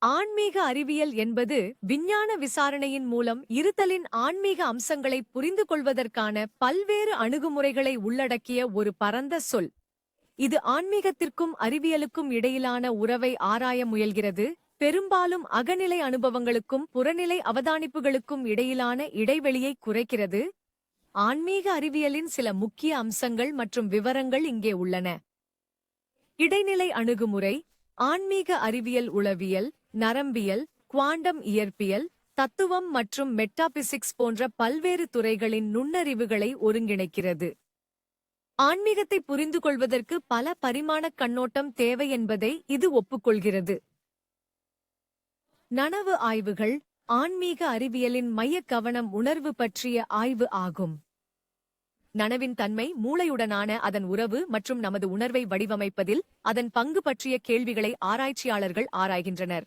ஆன்மீக அறிவியல் என்பது விஞ்ஞான விசாரணையின் மூலம் இருத்தலின் ஆன்மீக அம்சங்களை புரிந்து கொள்வதற்கான பல்வேறு அணுகுமுறைகளை உள்ளடக்கிய ஒரு பரந்த சொல். இது ஆன்மீகத்திற்கும் அறிவியலுக்கும் இடையிலான உறவை ஆராய முயல்கிறது, பெரும்பாலும் அகநிலை அனுபவங்களுக்கும் புறநிலை அவதானிப்புகளுக்கும் இடையிலான இடைவெளியை குறைக்கிறது. ஆன்மீக அறிவியலின் சில முக்கிய அம்சங்கள் மற்றும் விவரங்கள் இங்கே உள்ளன. இடைநிலை அணுகுமுறை. ஆன்மீக அறிவியல் உளவியல், நரம்பியல், குவாண்டம் இயற்பியல், தத்துவம் மற்றும் மெட்டாபிசிக்ஸ் போன்ற பல்வேறு துறைகளின் நுண்ணறிவுகளை ஒருங்கிணைக்கிறது. ஆன்மீகத்தை புரிந்து கொள்வதற்கு பல பரிமாணக் கண்ணோட்டம் தேவை என்பதை இது ஒப்புக்கொள்கிறது. நனவு ஆய்வுகள். ஆன்மீக அறிவியலின் மையக் கவனம் உணர்வு பற்றிய ஆய்வு ஆகும். நனவின் தன்மை, மூளையுடனான அதன் உறவு மற்றும் நமது உணர்வை வடிவமைப்பதில் அதன் பங்கு பற்றிய கேள்விகளை ஆராய்ச்சியாளர்கள் ஆராய்கின்றனர்.